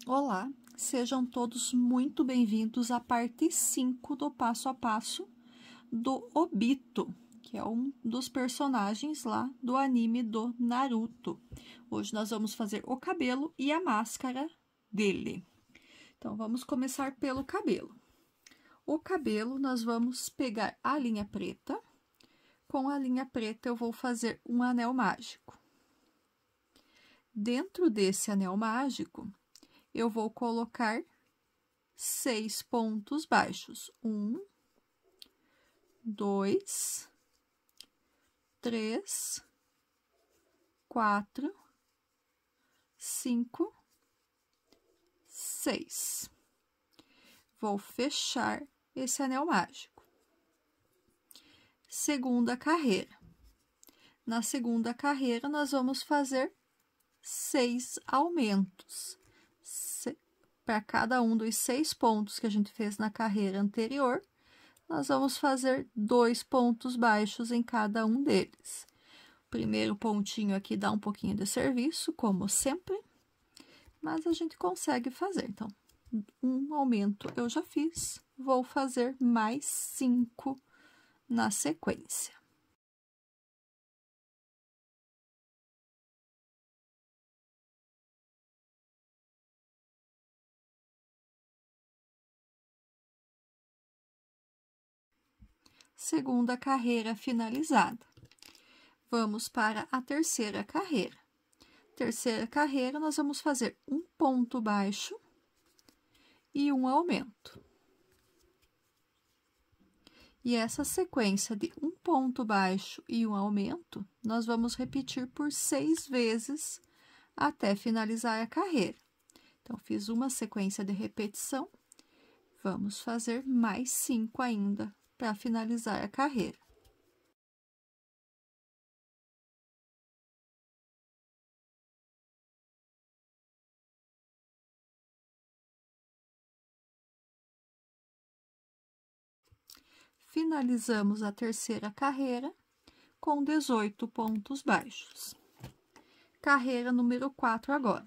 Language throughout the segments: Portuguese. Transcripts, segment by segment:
Olá, sejam todos muito bem-vindos à parte 5 do passo a passo do Obito, que é um dos personagens lá do anime do Naruto. Hoje nós vamos fazer o cabelo e a máscara dele. Então, vamos começar pelo cabelo. O cabelo, nós vamos pegar a linha preta. Com a linha preta, eu vou fazer um anel mágico. Dentro desse anel mágico, eu vou colocar 6 pontos baixos. 1, 2, 3, 4, 5, 6. Vou fechar esse anel mágico. Segunda carreira. Na segunda carreira, nós vamos fazer 6 aumentos. Para cada um dos 6 pontos que a gente fez na carreira anterior, nós vamos fazer 2 pontos baixos em cada um deles. O primeiro pontinho aqui dá um pouquinho de serviço, como sempre, mas a gente consegue fazer. Então, um aumento eu já fiz, vou fazer mais 5 na sequência. Segunda carreira finalizada. Vamos para a terceira carreira. Terceira carreira, nós vamos fazer um ponto baixo e um aumento. E essa sequência de um ponto baixo e um aumento, nós vamos repetir por 6 vezes até finalizar a carreira. Então, fiz uma sequência de repetição, vamos fazer mais 5 ainda para finalizar a carreira. Finalizamos a terceira carreira com 18 pontos baixos. Carreira número 4 agora.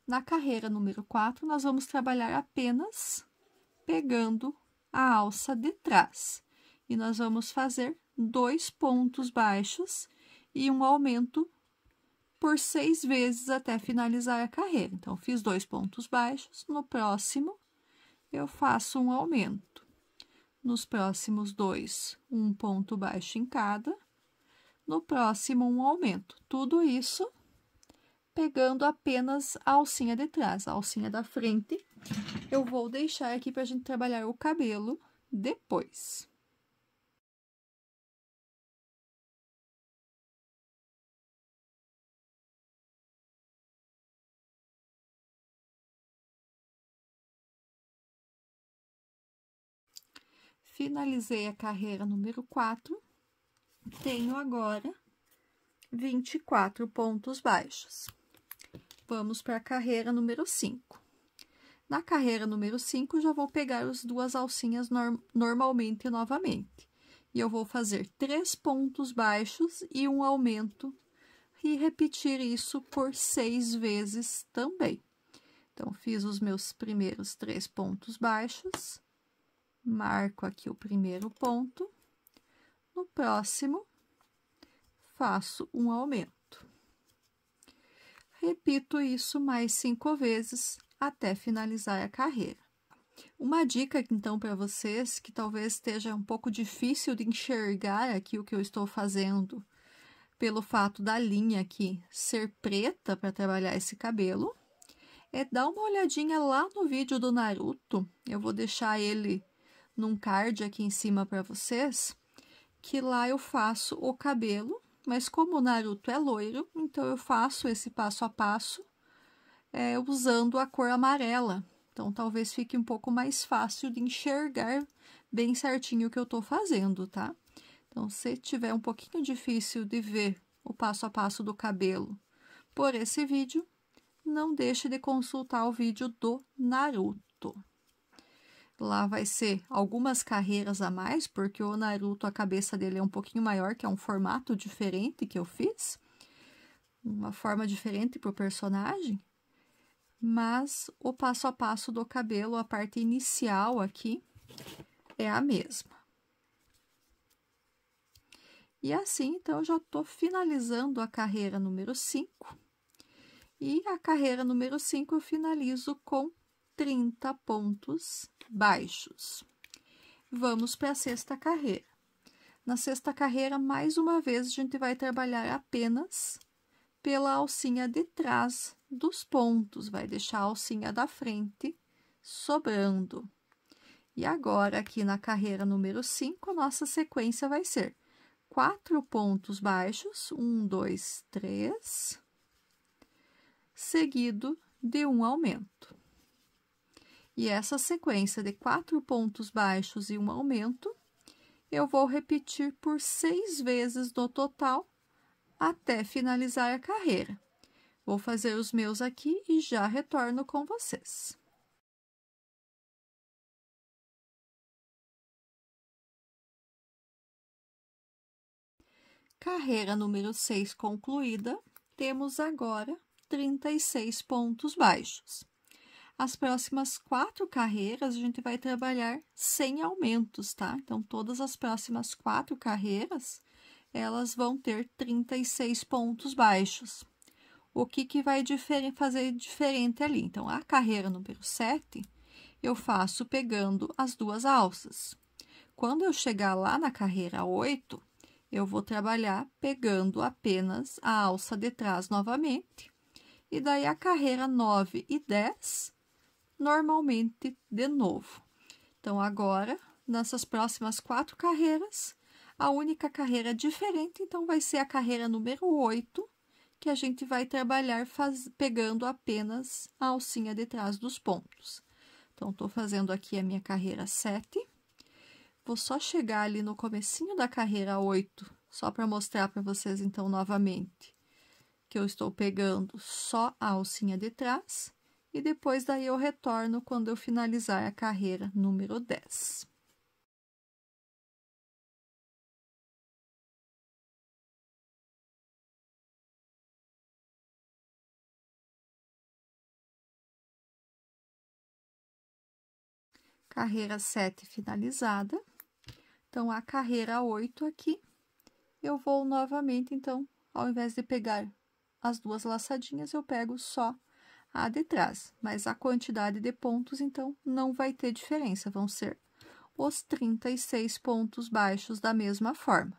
Na carreira número 4, nós vamos trabalhar apenas pegando a alça de trás. E nós vamos fazer 2 pontos baixos e um aumento por 6 vezes até finalizar a carreira. Então, fiz 2 pontos baixos, no próximo eu faço um aumento. Nos próximos 2, um ponto baixo em cada. No próximo, um aumento. Tudo isso pegando apenas a alcinha de trás. A alcinha da frente eu vou deixar aqui para a gente trabalhar o cabelo depois. Finalizei a carreira número 4, tenho agora 24 pontos baixos. Vamos para a carreira número 5. Na carreira número 5, já vou pegar as 2 alcinhas normalmente novamente. E eu vou fazer 3 pontos baixos e um aumento e repetir isso por 6 vezes também. Então, fiz os meus primeiros 3 pontos baixos. Marco aqui o primeiro ponto. No próximo, faço um aumento. Repito isso mais 5 vezes até finalizar a carreira. Uma dica, então, para vocês, que talvez esteja um pouco difícil de enxergar aqui o que eu estou fazendo, pelo fato da linha aqui ser preta para trabalhar esse cabelo, é dar uma olhadinha lá no vídeo do Naruto. Eu vou deixar ele num card aqui em cima para vocês, que lá eu faço o cabelo, mas como o Naruto é loiro, então eu faço esse passo a passo usando a cor amarela. Então, talvez fique um pouco mais fácil de enxergar bem certinho o que eu tô fazendo, tá? Então, se tiver um pouquinho difícil de ver o passo a passo do cabelo por esse vídeo, não deixe de consultar o vídeo do Naruto. Lá vai ser algumas carreiras a mais, porque o Naruto, a cabeça dele é um pouquinho maior, que é um formato diferente que eu fiz. Uma forma diferente pro personagem. mas o passo a passo do cabelo, a parte inicial aqui, é a mesma. E assim, então, eu já tô finalizando a carreira número 5. E a carreira número 5 eu finalizo com 30 pontos baixos. Vamos para a sexta carreira. Na sexta carreira, mais uma vez, a gente vai trabalhar apenas pela alcinha de trás dos pontos, vai deixar a alcinha da frente sobrando. E agora, aqui na carreira número 5, a nossa sequência vai ser 4 pontos baixos, 1, 2, 3, seguido de um aumento. E essa sequência de 4 pontos baixos e um aumento, eu vou repetir por 6 vezes no total, até finalizar a carreira. Vou fazer os meus aqui e já retorno com vocês. Carreira número 6 concluída, temos agora 36 pontos baixos. As próximas 4 carreiras, a gente vai trabalhar sem aumentos, tá? Então, todas as próximas 4 carreiras, elas vão ter 36 pontos baixos. O que vai fazer diferente ali? Então, a carreira número 7, eu faço pegando as 2 alças. Quando eu chegar lá na carreira 8, eu vou trabalhar pegando apenas a alça de trás novamente. E daí, a carreira 9 e 10, normalmente de novo. Então, agora, nessas próximas 4 carreiras, a única carreira diferente, então, vai ser a carreira número 8, que a gente vai trabalhar pegando apenas a alcinha de trás dos pontos. Então, tô fazendo aqui a minha carreira 7. Vou só chegar ali no comecinho da carreira 8, só para mostrar para vocês, então, novamente, que eu estou pegando só a alcinha de trás, e depois daí eu retorno quando eu finalizar a carreira número 10. Carreira 7 finalizada. Então, a carreira 8 aqui, eu vou novamente, então, ao invés de pegar as 2 laçadinhas, eu pego só a de trás. Mas a quantidade de pontos, então, não vai ter diferença, vão ser os 36 pontos baixos da mesma forma.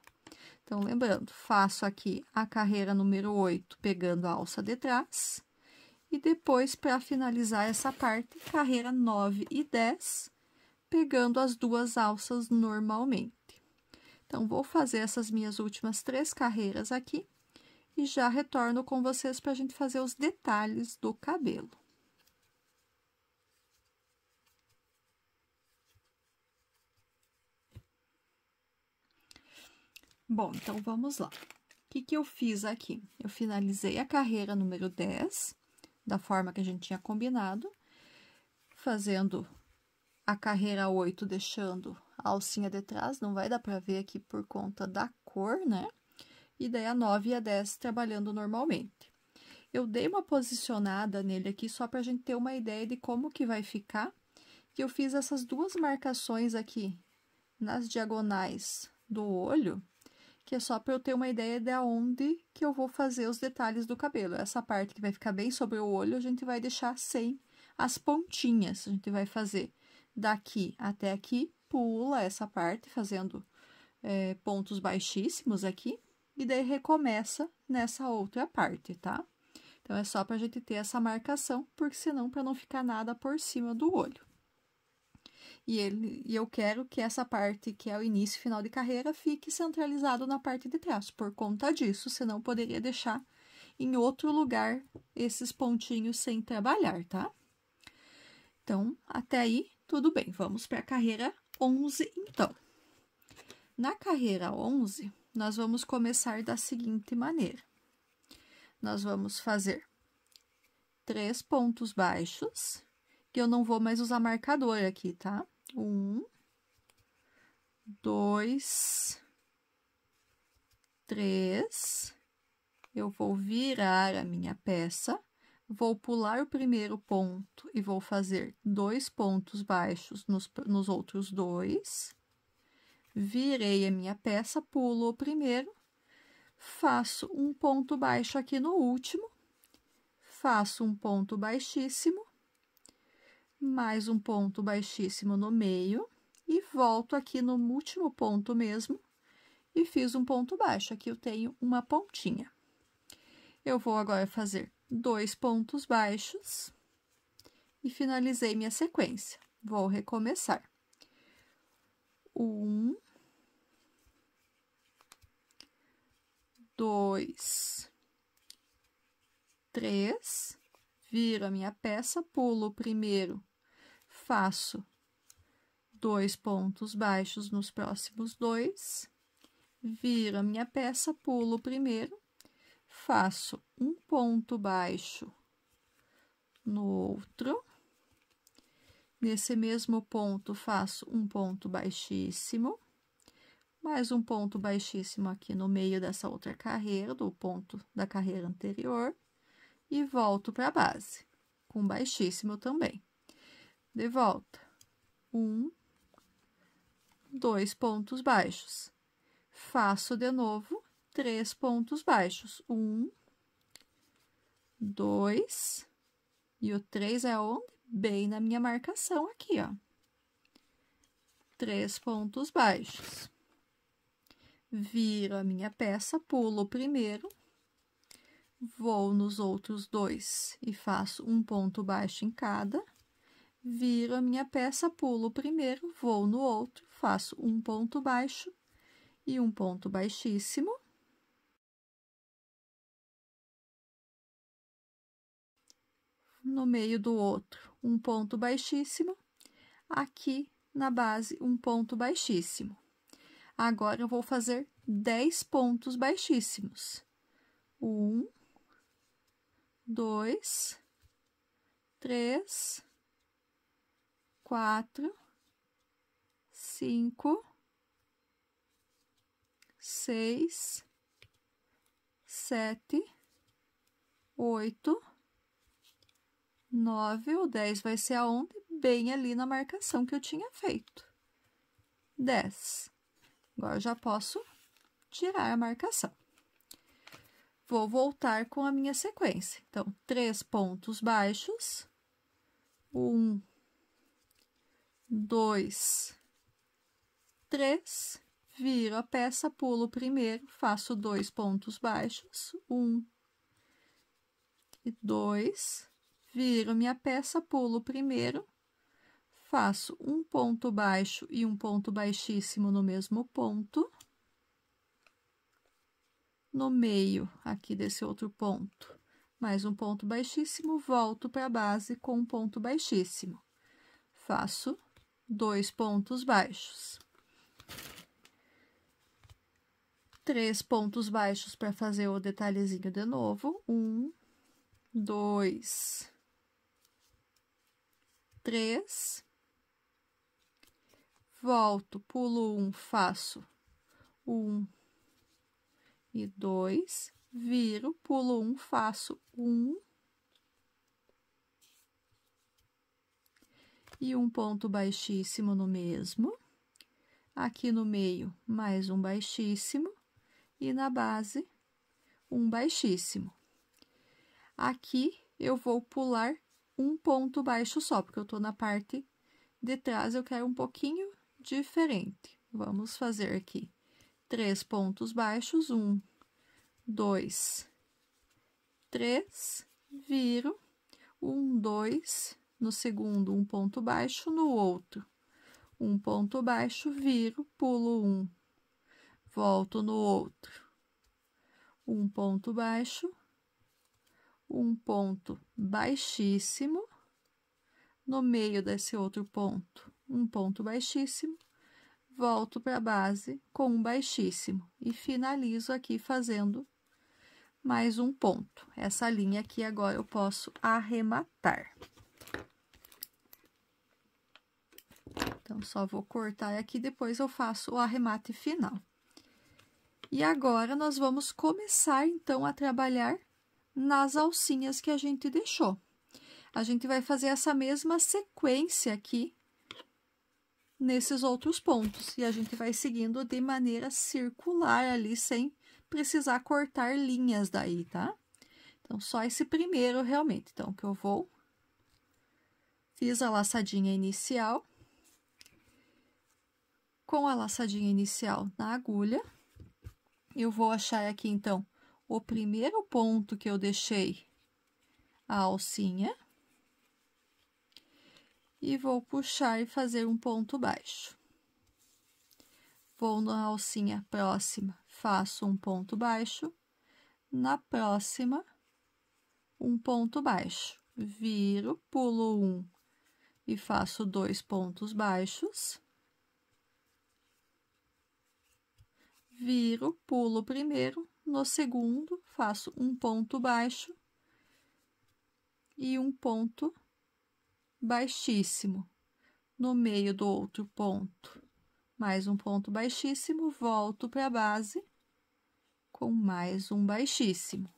Então, lembrando, faço aqui a carreira número 8, pegando a alça de trás. E depois, para finalizar essa parte, carreira 9 e 10, pegando as 2 alças normalmente. Então, vou fazer essas minhas últimas 3 carreiras aqui e já retorno com vocês para a gente fazer os detalhes do cabelo. Bom, então, vamos lá. O que eu fiz aqui? Eu finalizei a carreira número 10, da forma que a gente tinha combinado, fazendo a carreira 8, deixando a alcinha de trás, não vai dar para ver aqui por conta da cor, né? E daí a 9 e a 10 trabalhando normalmente. Eu dei uma posicionada nele aqui só para a gente ter uma ideia de como que vai ficar, que eu fiz essas 2 marcações aqui nas diagonais do olho, que é só para eu ter uma ideia de onde que eu vou fazer os detalhes do cabelo. Essa parte que vai ficar bem sobre o olho, a gente vai deixar sem as pontinhas. A gente vai fazer daqui até aqui, pula essa parte, fazendo pontos baixíssimos aqui, e daí recomeça nessa outra parte, tá? Então, é só pra gente ter essa marcação, porque senão, para não ficar nada por cima do olho. E eu quero que essa parte, que é o início e final de carreira, fique centralizado na parte de trás. Por conta disso, senão poderia deixar em outro lugar esses pontinhos sem trabalhar, tá? Então, até aí, tudo bem. Vamos para a carreira 11, então. Na carreira 11, nós vamos começar da seguinte maneira. Nós vamos fazer 3 pontos baixos, que eu não vou mais usar marcador aqui, tá? 1, 2, 3. Eu vou virar a minha peça, vou pular o primeiro ponto e vou fazer 2 pontos baixos nos outros 2. Virei a minha peça, pulo o primeiro, faço um ponto baixo aqui no último, faço um ponto baixíssimo, mais um ponto baixíssimo no meio, e volto aqui no último ponto mesmo, e fiz um ponto baixo. Aqui eu tenho uma pontinha. Eu vou agora fazer 2 pontos baixos, e finalizei minha sequência. Vou recomeçar. 1, 2, 3, viro a minha peça, pulo o primeiro, faço 2 pontos baixos nos próximos 2, viro a minha peça, pulo o primeiro, faço um ponto baixo no outro, nesse mesmo ponto faço um ponto baixíssimo, mais um ponto baixíssimo aqui no meio dessa outra carreira, do ponto da carreira anterior, e volto para a base, com baixíssimo também. De volta, 1, 2 pontos baixos, faço de novo 3 pontos baixos, 1, 2, e o 3 é onde? Bem na minha marcação aqui, ó. 3 pontos baixos. Viro a minha peça, pulo o primeiro, vou nos outros 2 e faço um ponto baixo em cada, viro a minha peça, pulo o primeiro, vou no outro, faço um ponto baixo e um ponto baixíssimo. No meio do outro, um ponto baixíssimo. Aqui na base, um ponto baixíssimo. Agora, eu vou fazer 10 pontos baixíssimos. 1, 2, 3, 4, 5, 6, 7, 8, 9, o 10 vai ser aonde? Bem ali na marcação que eu tinha feito. 10. Agora, eu já posso tirar a marcação. Vou voltar com a minha sequência. Então, 3 pontos baixos. 1, 2, 3. Viro a peça, pulo o primeiro, faço 2 pontos baixos. 1 e 2. Viro minha peça, pulo o primeiro, faço um ponto baixo e um ponto baixíssimo no mesmo ponto. No meio, aqui desse outro ponto, mais um ponto baixíssimo, volto para a base com um ponto baixíssimo. Faço 2 pontos baixos. 3 pontos baixos para fazer o detalhezinho de novo. 1, 2, 3. Volto, pulo 1, faço 1 e 2, viro, pulo 1, faço 1 e um ponto baixíssimo no mesmo. Aqui no meio, mais um baixíssimo, e na base, um baixíssimo. Aqui, eu vou pular um ponto baixo só, porque eu tô na parte de trás, eu quero um pouquinho diferente. Vamos fazer aqui 3 pontos baixos, 1, 2, 3, viro, 1, 2, no segundo, um ponto baixo, no outro, um ponto baixo, viro, pulo 1, volto no outro, um ponto baixo, um ponto baixíssimo, no meio desse outro ponto, um ponto baixíssimo, volto para a base com um baixíssimo e finalizo aqui fazendo mais um ponto. Essa linha aqui agora eu posso arrematar. Então, só vou cortar aqui, depois eu faço o arremate final. E agora, nós vamos começar, então, a trabalhar nas alcinhas que a gente deixou. A gente vai fazer essa mesma sequência aqui nesses outros pontos. E a gente vai seguindo de maneira circular ali, sem precisar cortar linhas daí, tá? Então, só esse primeiro realmente. Então, que eu vou... Fiz a laçadinha inicial. Com a laçadinha inicial na agulha, eu vou achar aqui, então, o primeiro ponto que eu deixei a alcinha. E vou puxar e fazer um ponto baixo. Vou na alcinha próxima, faço um ponto baixo. Na próxima, um ponto baixo. Viro, pulo um e faço 2 pontos baixos. Viro, pulo o primeiro, no segundo, faço um ponto baixo e um ponto baixíssimo. No meio do outro ponto, mais um ponto baixíssimo, volto para a base com mais um baixíssimo.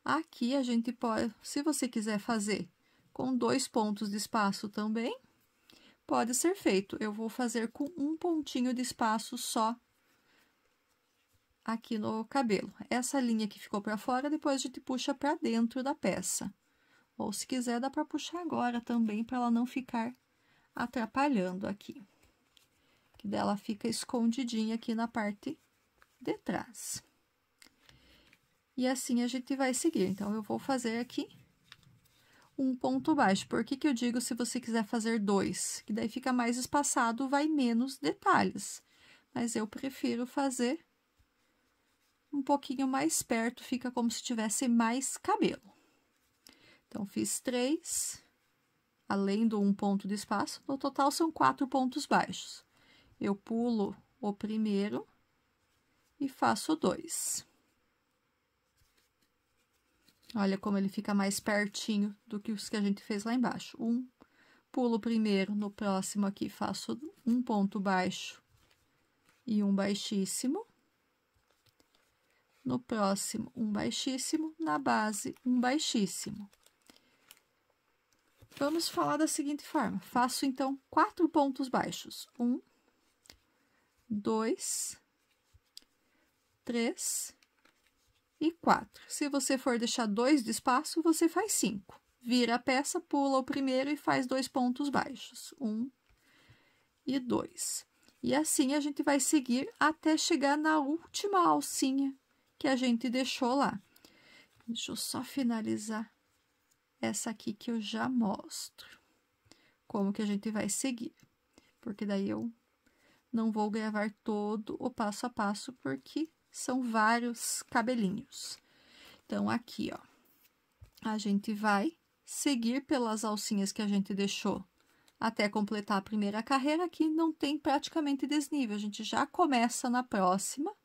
Aqui a gente pode, se você quiser fazer com 2 pontos de espaço também, pode ser feito. Eu vou fazer com um pontinho de espaço só aqui no cabelo. Essa linha que ficou para fora, depois a gente puxa para dentro da peça. Ou se quiser, dá para puxar agora também, para ela não ficar atrapalhando aqui. Que dela fica escondidinha aqui na parte de trás. E assim a gente vai seguir. Então, eu vou fazer aqui um ponto baixo. Por que que eu digo se você quiser fazer 2? Que daí fica mais espaçado, vai menos detalhes. Mas eu prefiro fazer um pouquinho mais perto, fica como se tivesse mais cabelo. Então, fiz 3, além do um ponto de espaço, no total são 4 pontos baixos. Eu pulo o primeiro e faço 2. Olha como ele fica mais pertinho do que os que a gente fez lá embaixo. Pulo o primeiro, no próximo aqui faço um ponto baixo e um baixíssimo. No próximo, um baixíssimo, na base, um baixíssimo. Vamos falar da seguinte forma. Faço, então, 4 pontos baixos. 1, 2, 3 e 4. Se você for deixar 2 de espaço, você faz 5. Vira a peça, pula o primeiro e faz 2 pontos baixos. 1 e 2. E assim a gente vai seguir até chegar na última alcinha que a gente deixou lá. Deixa eu só finalizar essa aqui que eu já mostro como que a gente vai seguir, porque daí eu não vou gravar todo o passo a passo, porque são vários cabelinhos. Então, aqui, ó, a gente vai seguir pelas alcinhas que a gente deixou até completar a primeira carreira. Aqui não tem praticamente desnível, a gente já começa na próxima,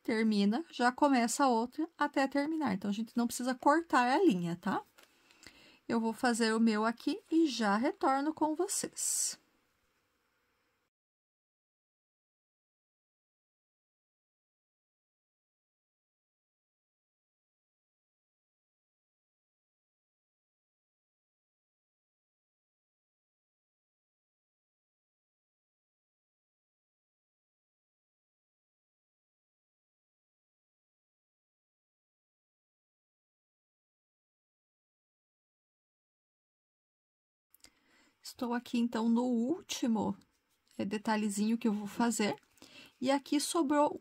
termina, já começa a outra até terminar. Então, a gente não precisa cortar a linha, tá? Eu vou fazer o meu aqui e já retorno com vocês. Estou aqui, então, no último detalhezinho que eu vou fazer. E aqui sobrou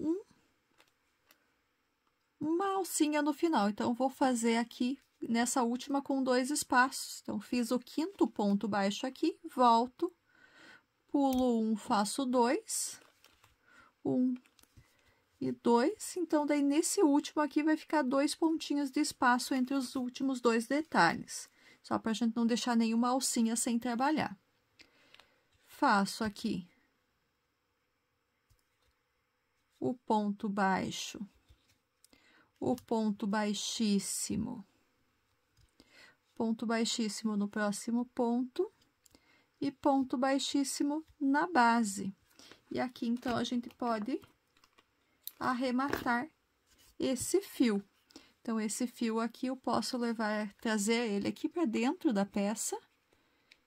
uma alcinha no final. Então, vou fazer aqui nessa última com 2 espaços. Então, fiz o 5º ponto baixo aqui, volto, pulo 1, faço 2, 1 e 2. Então, daí, nesse último aqui, vai ficar 2 pontinhos de espaço entre os últimos 2 detalhes. Só para a gente não deixar nenhuma alcinha sem trabalhar. Faço aqui o ponto baixo, o ponto baixíssimo no próximo ponto e ponto baixíssimo na base. E aqui, então, a gente pode arrematar esse fio. Então, esse fio aqui eu posso trazer ele aqui para dentro da peça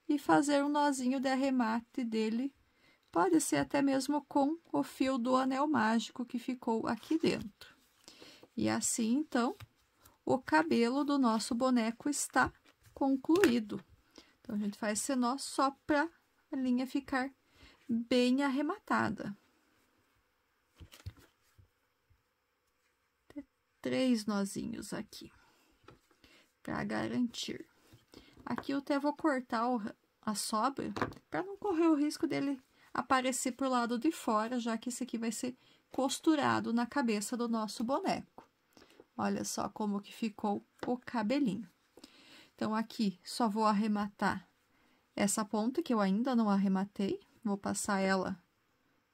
e fazer um nozinho de arremate dele. Pode ser até mesmo com o fio do anel mágico que ficou aqui dentro. E assim, então, o cabelo do nosso boneco está concluído. Então, a gente faz esse nó só para a linha ficar bem arrematada. 3 nozinhos aqui, para garantir. Aqui eu até vou cortar a sobra, para não correr o risco dele aparecer por lado de fora, já que esse aqui vai ser costurado na cabeça do nosso boneco. Olha só como que ficou o cabelinho. Então, aqui só vou arrematar essa ponta que eu ainda não arrematei. Vou passar ela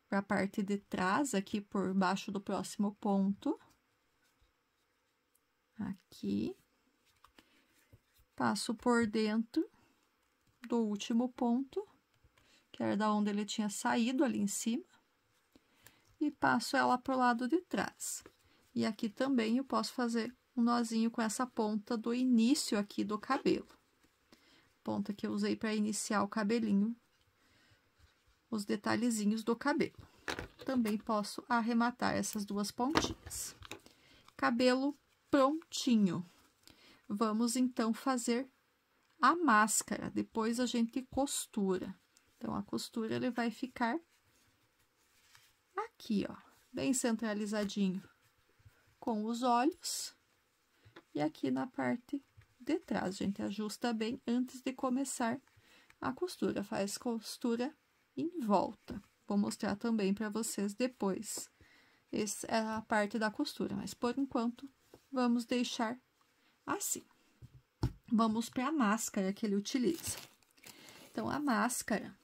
para a parte de trás, aqui por baixo do próximo ponto. Aqui. Passo por dentro do último ponto, que era da onde ele tinha saído ali em cima. E passo ela pro lado de trás. E aqui também eu posso fazer um nozinho com essa ponta do início aqui do cabelo. Ponta que eu usei para iniciar o cabelinho, os detalhezinhos do cabelo. Também posso arrematar essas 2 pontinhas. Cabelo prontinho. Vamos, então, fazer a máscara. Depois a gente costura. Então, a costura ele vai ficar aqui, ó, bem centralizadinho com os olhos. E aqui na parte de trás, a gente ajusta bem antes de começar a costura. Faz costura em volta. Vou mostrar também para vocês depois. Essa é a parte da costura, mas por enquanto vamos deixar assim. Vamos para a máscara que ele utiliza. Então, a máscara,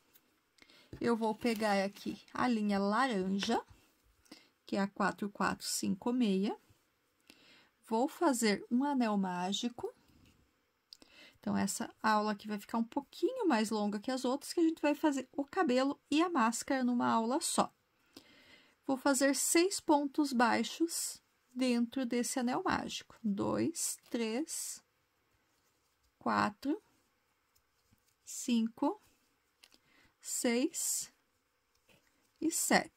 eu vou pegar aqui a linha laranja, que é a 4456. Vou fazer um anel mágico. Então, essa aula aqui vai ficar um pouquinho mais longa que as outras, que a gente vai fazer o cabelo e a máscara numa aula só. Vou fazer 6 pontos baixos dentro desse anel mágico. 2, 3, 4, 5, 6 e 7.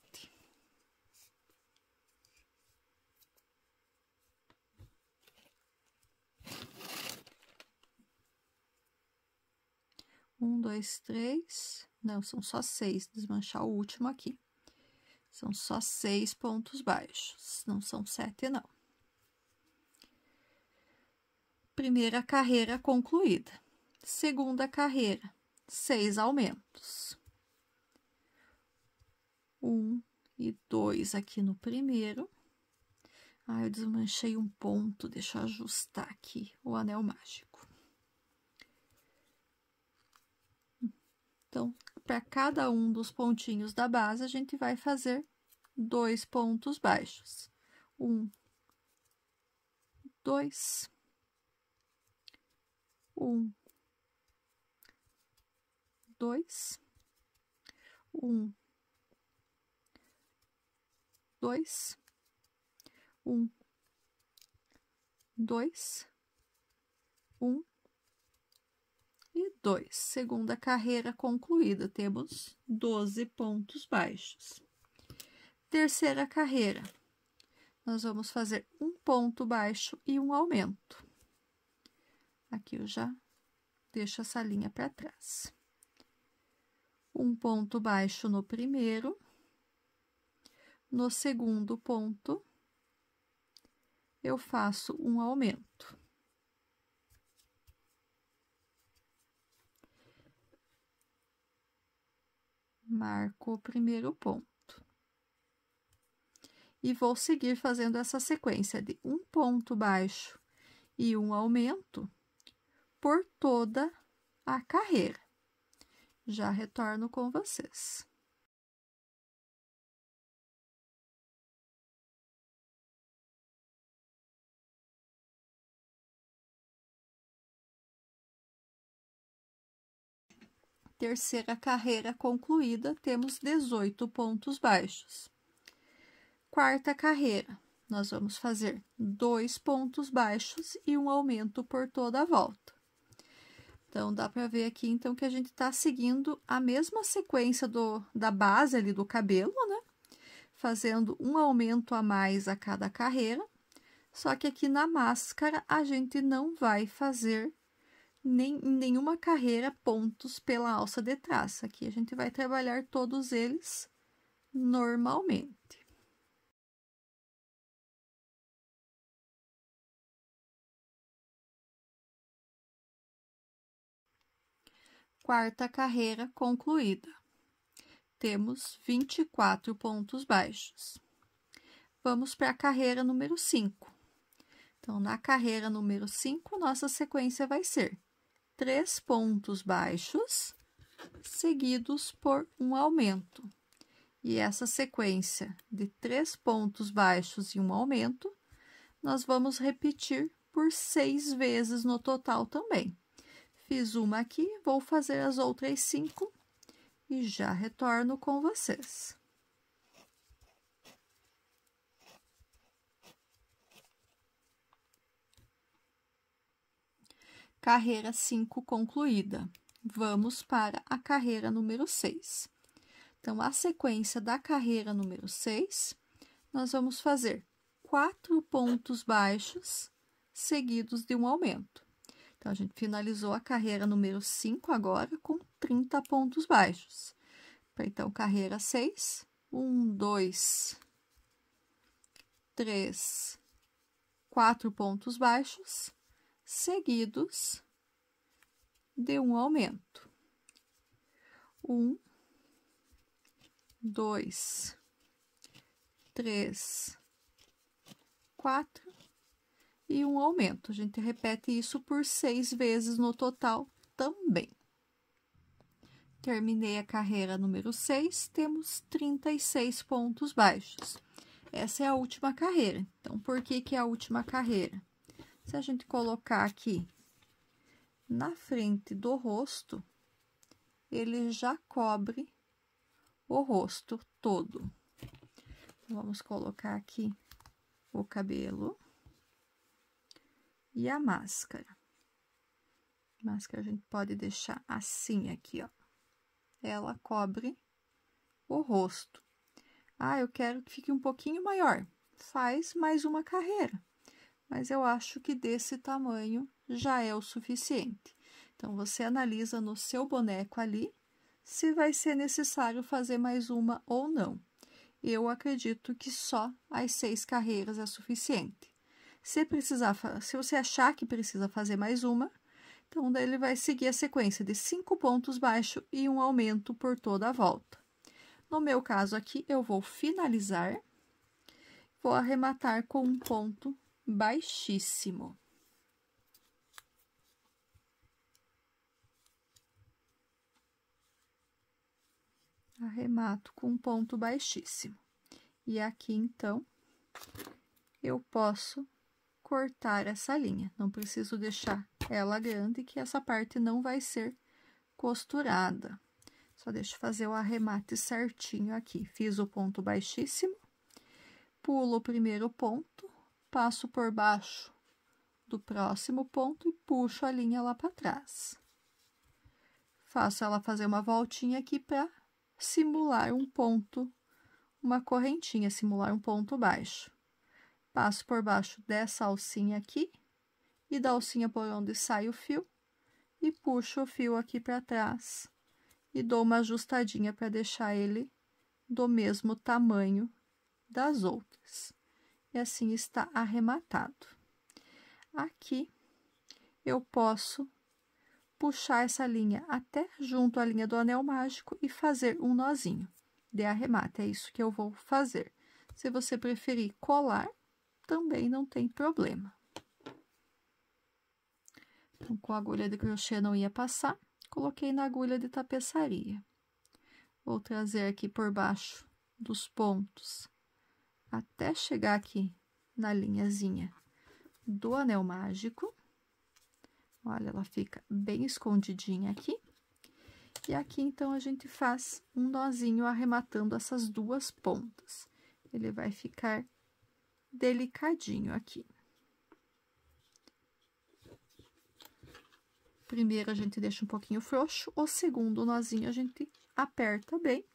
Um, 2, 3, não, são só 6, desmanchar o último aqui. São só 6 pontos baixos, não são 7, não. Primeira carreira concluída. Segunda carreira, 6 aumentos. 1 e 2 aqui no primeiro. Ah, eu desmanchei um ponto, deixa eu ajustar aqui o anel mágico. Então, para cada um dos pontinhos da base, a gente vai fazer 2 pontos baixos. 1, 2, 1, 2, 1, 2, 1, 2, 1 e 2. Segunda carreira concluída, temos 12 pontos baixos. Terceira carreira, nós vamos fazer um ponto baixo e um aumento. Aqui eu já deixo essa linha para trás. Um ponto baixo no primeiro. No segundo ponto, eu faço um aumento. Marco o primeiro ponto. E vou seguir fazendo essa sequência de um ponto baixo e um aumento por toda a carreira. Já retorno com vocês. Terceira carreira concluída, temos 18 pontos baixos. Quarta carreira, nós vamos fazer 2 pontos baixos e um aumento por toda a volta. Então, dá para ver aqui, então, que a gente está seguindo a mesma sequência da base ali do cabelo, né? Fazendo um aumento a mais a cada carreira, só que aqui na máscara a gente não vai fazer em nenhuma carreira pontos pela alça de trás. Aqui a gente vai trabalhar todos eles normalmente. Quarta carreira concluída. Temos 24 pontos baixos. Vamos para a carreira número 5. Então, na carreira número 5, nossa sequência vai ser 3 pontos baixos, seguidos por um aumento. E essa sequência de 3 pontos baixos e um aumento, nós vamos repetir por 6 vezes no total também. Fiz uma aqui, vou fazer as outras 5 e já retorno com vocês. Carreira 5 concluída. Vamos para a carreira número 6. Então, a sequência da carreira número 6, nós vamos fazer 4 pontos baixos seguidos de um aumento. Então, a gente finalizou a carreira número 5 agora com 30 pontos baixos. Então, carreira 6, 1, 2, 3, 4 pontos baixos, seguidos de um aumento. 1, 2, 3, 4 e um aumento. A gente repete isso por 6 vezes no total também. Terminei a carreira número 6, temos 36 pontos baixos. Essa é a última carreira. Então, por que é a última carreira? Se a gente colocar aqui na frente do rosto, ele já cobre o rosto todo. Vamos colocar aqui o cabelo e a máscara. A máscara a gente pode deixar assim aqui, ó. Ela cobre o rosto. Ah, eu quero que fique um pouquinho maior. Faz mais uma carreira. Mas eu acho que desse tamanho já é o suficiente. Então, você analisa no seu boneco ali se vai ser necessário fazer mais uma ou não. Eu acredito que só as 6 carreiras é suficiente. Se você achar que precisa fazer mais uma, então daí ele vai seguir a sequência de 5 pontos baixos e um aumento por toda a volta. No meu caso aqui, eu vou finalizar, vou arrematar com um ponto baixíssimo. Arremato com um ponto baixíssimo. E aqui, então, eu posso cortar essa linha. Não preciso deixar ela grande, que essa parte não vai ser costurada. Só deixa eu fazer o arremate certinho aqui. Fiz o ponto baixíssimo, pulo o primeiro ponto, passo por baixo do próximo ponto e puxo a linha lá para trás. Faço ela fazer uma voltinha aqui para simular um ponto, uma correntinha, simular um ponto baixo. Passo por baixo dessa alcinha aqui e da alcinha por onde sai o fio e puxo o fio aqui para trás e dou uma ajustadinha para deixar ele do mesmo tamanho das outras. E assim está arrematado. Aqui eu posso puxar essa linha até junto à linha do anel mágico e fazer um nozinho de arremate. É isso que eu vou fazer. Se você preferir colar, também não tem problema. Então, com a agulha de crochê não ia passar, coloquei na agulha de tapeçaria. Vou trazer aqui por baixo dos pontos até chegar aqui na linhazinha do anel mágico. Olha, ela fica bem escondidinha aqui. E aqui, então, a gente faz um nozinho arrematando essas duas pontas. Ele vai ficar delicadinho aqui. Primeiro a gente deixa um pouquinho frouxo, o segundo nozinho a gente aperta bem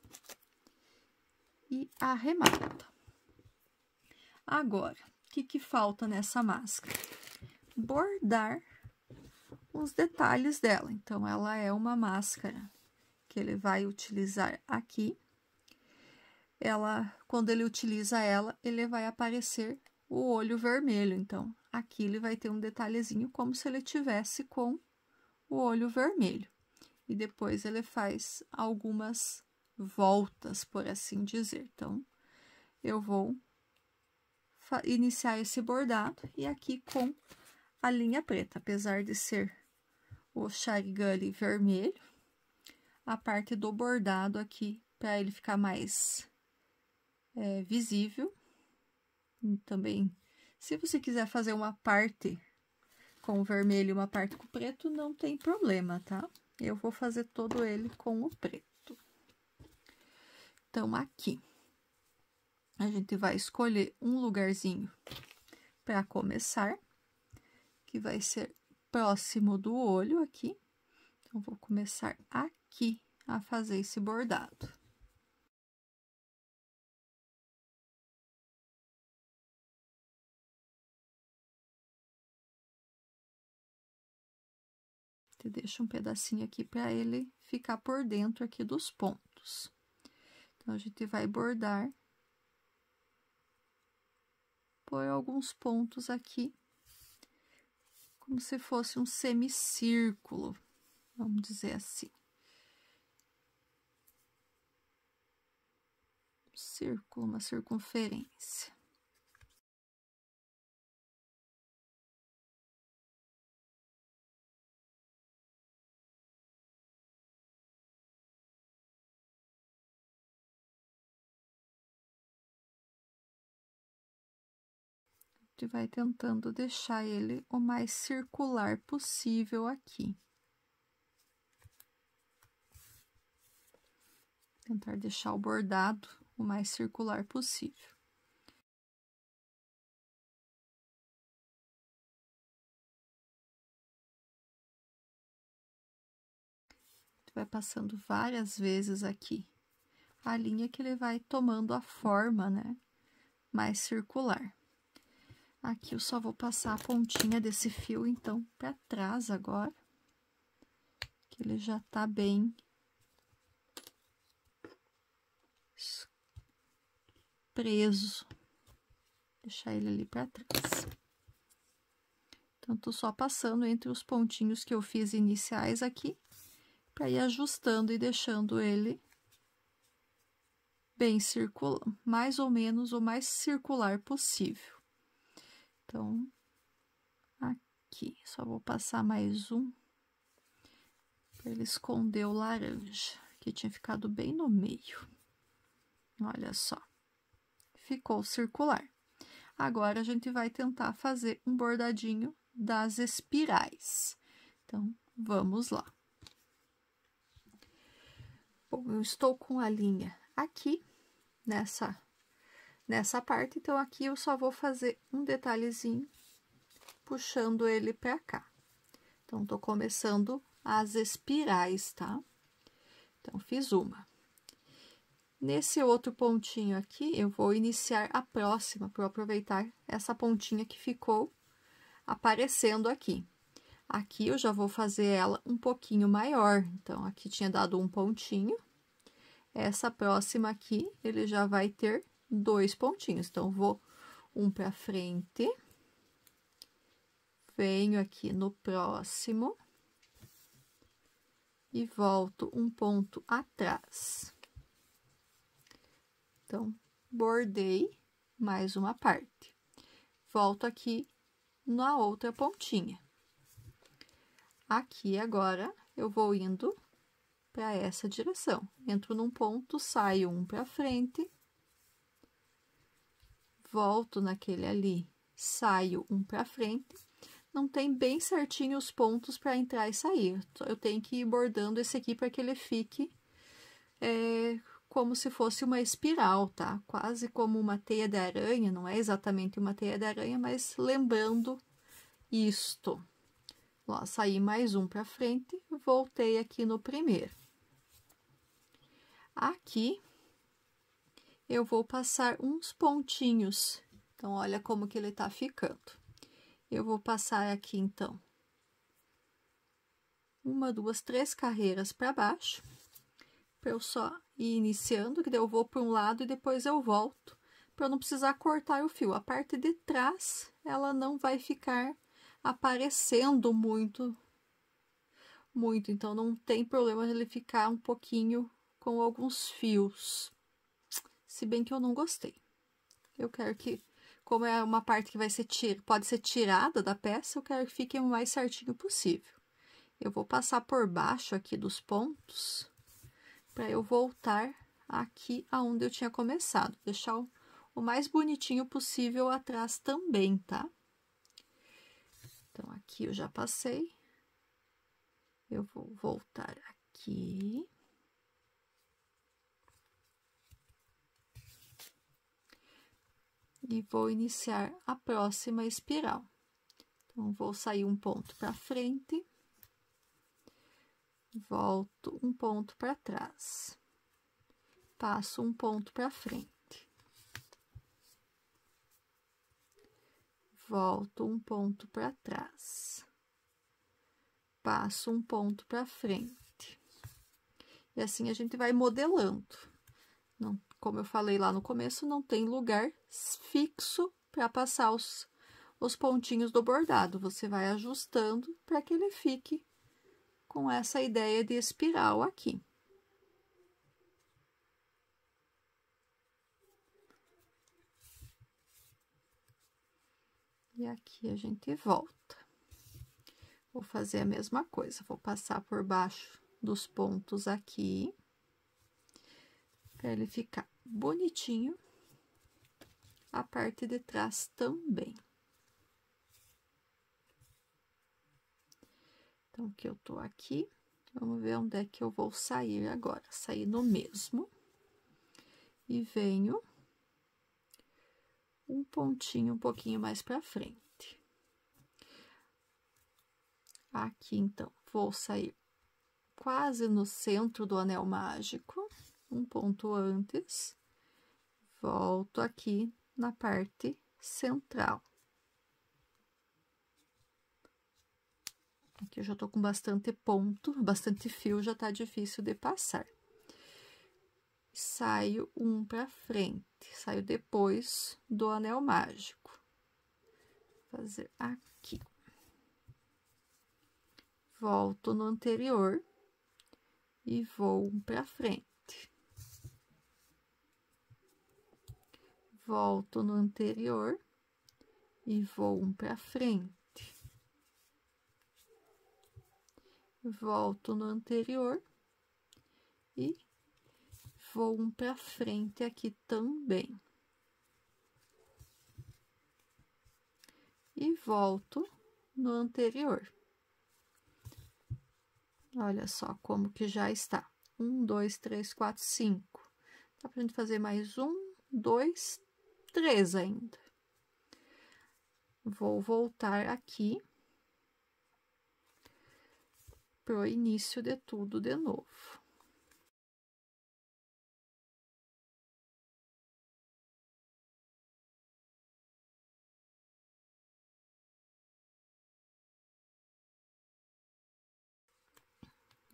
e arremata. Agora, o que falta nessa máscara? Bordar os detalhes dela. Então, ela é uma máscara que ele vai utilizar aqui. Quando ele utiliza ela, ele vai aparecer o olho vermelho. Então, aqui ele vai ter um detalhezinho como se ele tivesse com o olho vermelho. E depois ele faz algumas voltas, por assim dizer. Então, eu vou iniciar esse bordado e aqui com a linha preta, apesar de ser o Charigani vermelho, a parte do bordado aqui, para ele ficar mais visível. E também, se você quiser fazer uma parte com o vermelho e uma parte com o preto, não tem problema, tá? Eu vou fazer todo ele com o preto. Então, aqui, a gente vai escolher um lugarzinho para começar, que vai ser próximo do olho aqui. Então, vou começar aqui a fazer esse bordado. Você deixa um pedacinho aqui para ele ficar por dentro aqui dos pontos. Então, a gente vai bordar por alguns pontos aqui, como se fosse um semicírculo, vamos dizer assim. Um círculo, uma circunferência. A gente vai tentando deixar ele o mais circular possível aqui. Tentar deixar o bordado o mais circular possível. A gente vai passando várias vezes aqui a linha que ele vai tomando a forma, né, mais circular. Aqui eu só vou passar a pontinha desse fio, então, para trás agora, que ele já tá bem preso. Deixar ele ali para trás. Então, tô só passando entre os pontinhos que eu fiz iniciais aqui, para ir ajustando e deixando ele bem circular, mais ou menos o mais circular possível. Então, aqui, só vou passar mais um, para ele esconder o laranja, que tinha ficado bem no meio. Olha só, ficou circular. Agora, a gente vai tentar fazer um bordadinho das espirais. Então, vamos lá. Bom, eu estou com a linha aqui, nessa parte, então aqui eu só vou fazer um detalhezinho, puxando ele pra cá. Então, tô começando as espirais, tá? Então, fiz uma. Nesse outro pontinho aqui, eu vou iniciar a próxima, para eu aproveitar essa pontinha que ficou aparecendo aqui. Aqui eu já vou fazer ela um pouquinho maior, então, aqui tinha dado um pontinho. Essa próxima aqui, ele já vai ter 2 pontinhos, então, vou um pra frente, venho aqui no próximo e volto um ponto atrás. Então, bordei mais uma parte. Volto aqui na outra pontinha. Aqui agora, eu vou indo para essa direção. Entro num ponto, saio um para frente, volto naquele ali, saio um para frente. Não tem bem certinho os pontos para entrar e sair. Eu tenho que ir bordando esse aqui para que ele fique como se fosse uma espiral, tá? Quase como uma teia de aranha, não é exatamente uma teia de aranha, mas lembrando isto. Ó, saí mais um para frente, voltei aqui no primeiro. Aqui, eu vou passar uns pontinhos. Então, olha como que ele tá ficando. Eu vou passar aqui, então, 1, 2, 3 carreiras para baixo, para eu só ir iniciando, que daí eu vou para um lado e depois eu volto, para eu não precisar cortar o fio. A parte de trás, ela não vai ficar aparecendo muito, então não tem problema ele ficar um pouquinho com alguns fios. Se bem que eu não gostei. Eu quero que, como é uma parte que vai ser pode ser tirada da peça, eu quero que fique o mais certinho possível. Eu vou passar por baixo aqui dos pontos, para eu voltar aqui aonde eu tinha começado. Deixar o mais bonitinho possível atrás também, tá? Então, aqui eu já passei. Eu vou voltar aqui. E vou iniciar a próxima espiral. Então, vou sair um ponto para frente. Volto um ponto para trás. Passo um ponto para frente. Volto um ponto para trás. Passo um ponto para frente. E assim a gente vai modelando. Não, como eu falei lá no começo, não tem lugar fixo para passar os pontinhos do bordado. Você vai ajustando para que ele fique com essa ideia de espiral aqui. E aqui a gente volta. Vou fazer a mesma coisa, vou passar por baixo dos pontos aqui, para ele ficar bonitinho, a parte de trás também. Então, que eu tô aqui, vamos ver onde é que eu vou sair agora. Sair no mesmo, e venho um pontinho um pouquinho mais para frente. Aqui, então, vou sair quase no centro do anel mágico, um ponto antes, volto aqui na parte central. Aqui eu já tô com bastante ponto, bastante fio, já tá difícil de passar. Saio um para frente, saio depois do anel mágico. Vou fazer aqui. Volto no anterior e vou um para frente. Volto no anterior e vou um para frente. Volto no anterior e vou um para frente aqui também. E volto no anterior. Olha só como que já está. 1, 2, 3, 4, 5. Dá pra gente fazer mais 1, 2, 3 ainda. Vou voltar aqui pro início de tudo de novo.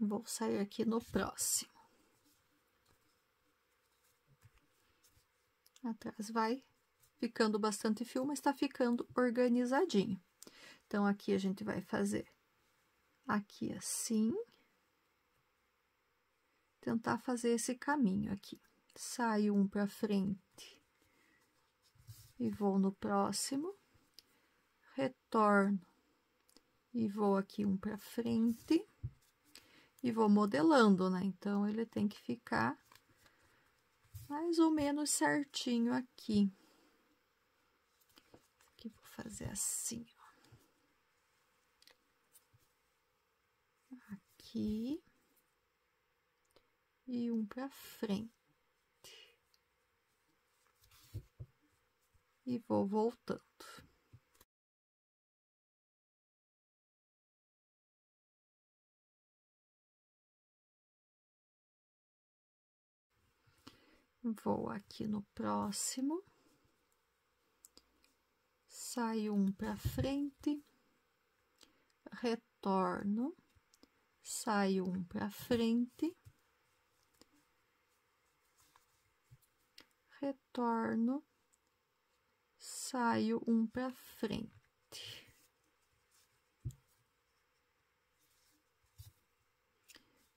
Vou sair aqui no próximo. Atrás vai ficando bastante fio, mas tá ficando organizadinho. Então, aqui a gente vai fazer aqui assim. Tentar fazer esse caminho aqui. Saio um para frente e vou no próximo. Retorno e vou aqui um para frente. E vou modelando, né? Então, ele tem que ficar mais ou menos certinho aqui. Aqui, vou fazer assim, ó. Aqui. E um para frente. e vou voltando. Vou aqui no próximo, saio um para frente, retorno, saio um para frente, retorno, saio um para frente.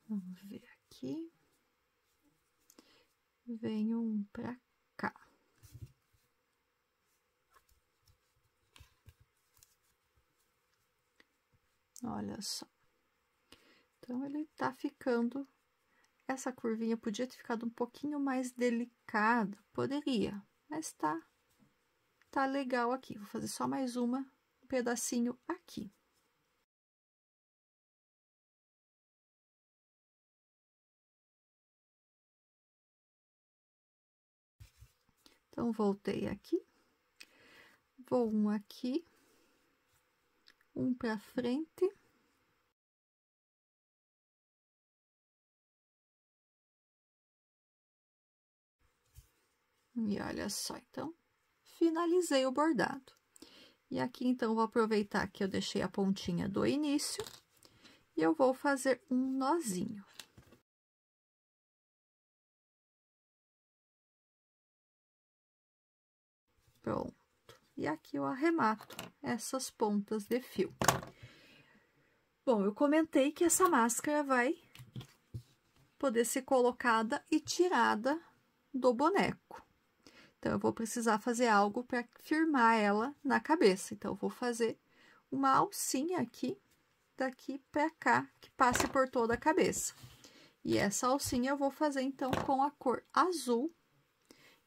Vamos ver aqui. Venho um para cá. Olha só. Então, ele tá ficando... Essa curvinha podia ter ficado um pouquinho mais delicada. Poderia, mas tá legal aqui. Vou fazer só mais um pedacinho aqui. Então, voltei aqui. Vou um aqui. Um para frente. E olha só, então, finalizei o bordado. E aqui, então, vou aproveitar que eu deixei a pontinha do início e eu vou fazer um nozinho. Pronto. E aqui eu arremato essas pontas de fio. Bom, eu comentei que essa máscara vai poder ser colocada e tirada do boneco. Então, eu vou precisar fazer algo para firmar ela na cabeça. Então, eu vou fazer uma alcinha aqui, daqui para cá, que passe por toda a cabeça. E essa alcinha eu vou fazer, então, com a cor azul,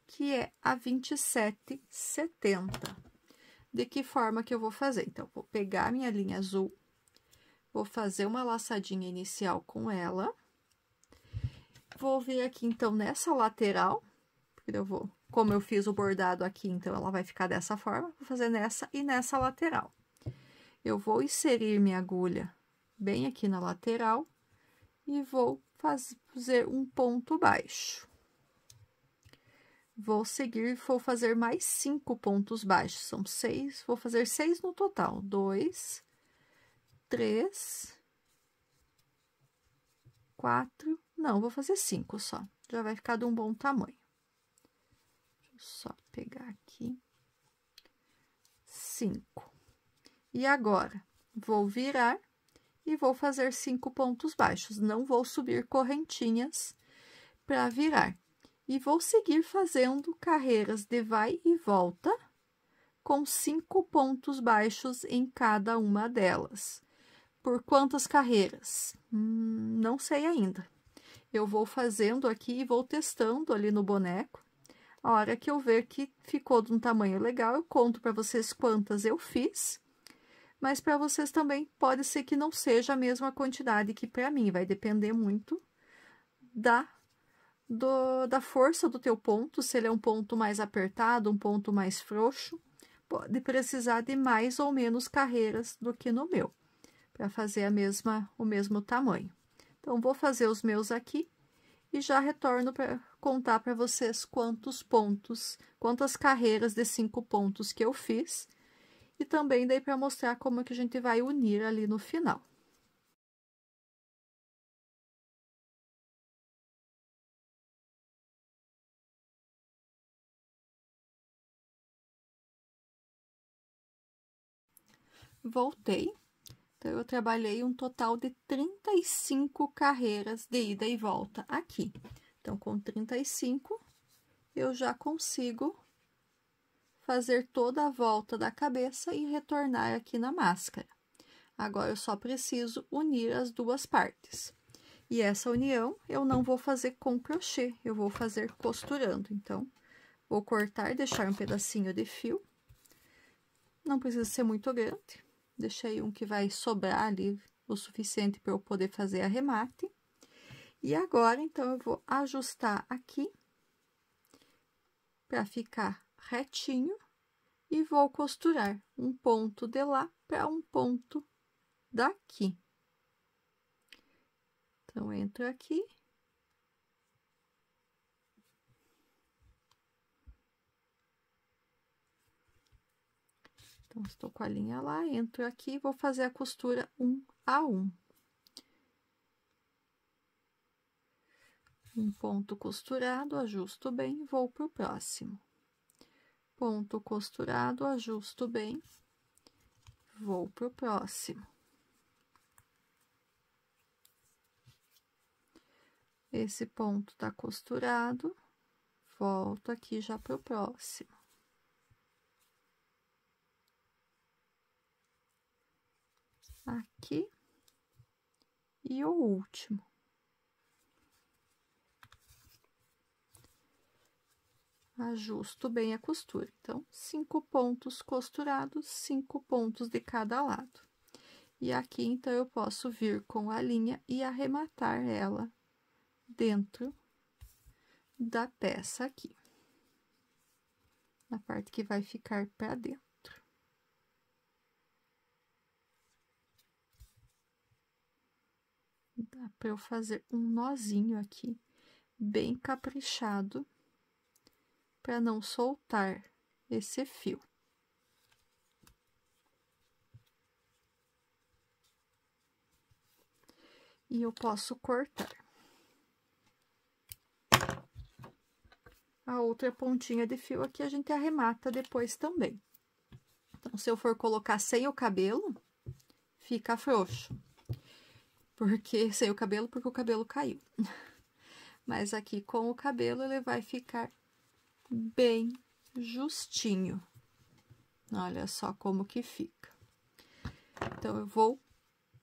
que é a 2770. De que forma que eu vou fazer? Então, vou pegar a minha linha azul, vou fazer uma laçadinha inicial com ela. Vou vir aqui, então, nessa lateral, porque eu vou... Como eu fiz o bordado aqui, então, ela vai ficar dessa forma. Vou fazer nessa e nessa lateral. Eu vou inserir minha agulha bem aqui na lateral e vou fazer um ponto baixo. Vou seguir, vou fazer mais 5 pontos baixos. São 6, vou fazer 6 no total. 2, 3, 4... Não, vou fazer 5 só. Já vai ficar de um bom tamanho. Só pegar aqui, 5. E agora, vou virar e vou fazer 5 pontos baixos. Não vou subir correntinhas para virar. E vou seguir fazendo carreiras de vai e volta, com 5 pontos baixos em cada uma delas. Por quantas carreiras? Não sei ainda. Eu vou fazendo aqui e vou testando ali no boneco. A hora que eu ver que ficou de um tamanho legal, eu conto para vocês quantas eu fiz. Mas para vocês também pode ser que não seja a mesma quantidade que para mim. Vai depender muito da força do teu ponto. Se ele é um ponto mais apertado, um ponto mais frouxo, pode precisar de mais ou menos carreiras do que no meu, para fazer o mesmo tamanho. Então, vou fazer os meus aqui. E já retorno para contar para vocês quantas carreiras de 5 pontos que eu fiz. E também daí para mostrar como é que a gente vai unir ali no final. Voltei. Então, eu trabalhei um total de 35 carreiras de ida e volta aqui. Então, com 35, eu já consigo fazer toda a volta da cabeça e retornar aqui na máscara. Agora, eu só preciso unir as duas partes. E essa união eu não vou fazer com crochê, eu vou fazer costurando. Então, vou cortar, deixar um pedacinho de fio. Não precisa ser muito grande. Deixei um que vai sobrar ali o suficiente para eu poder fazer arremate. E agora, então, eu vou ajustar aqui para ficar retinho. e vou costurar um ponto de lá para um ponto daqui. Então, entro aqui. Então, estou com a linha lá, entro aqui e vou fazer a costura 1 a 1. Um ponto costurado, ajusto bem, vou pro próximo. Ponto costurado, ajusto bem, vou pro próximo. Esse ponto tá costurado, volto aqui já pro próximo. Aqui e o último. Ajusto bem a costura. Então, 5 pontos costurados, 5 pontos de cada lado. E aqui, então, eu posso vir com a linha e arrematar ela dentro da peça aqui. Na parte que vai ficar para dentro. Dá para eu fazer um nozinho aqui, bem caprichado, para não soltar esse fio. E eu posso cortar. A outra pontinha de fio aqui a gente arremata depois também. Então, se eu for colocar sem o cabelo, fica frouxo. Sem o cabelo, porque o cabelo caiu. Mas aqui com o cabelo, ele vai ficar bem justinho. Olha só como que fica. Então, eu vou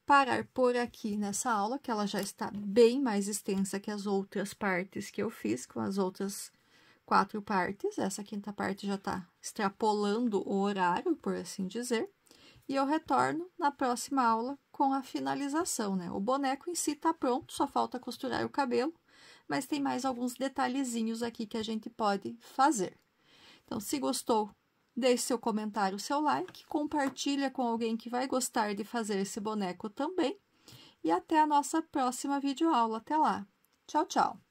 parar por aqui nessa aula, que ela já está bem mais extensa que as outras partes que eu fiz, com as outras 4 partes. Essa quinta parte já tá extrapolando o horário, por assim dizer. E eu retorno na próxima aula com a finalização, né? O boneco em si tá pronto, só falta costurar o cabelo, mas tem mais alguns detalhezinhos aqui que a gente pode fazer. Então, se gostou, deixe seu comentário, seu like, compartilha com alguém que vai gostar de fazer esse boneco também. E até a nossa próxima videoaula. Até lá! Tchau, tchau!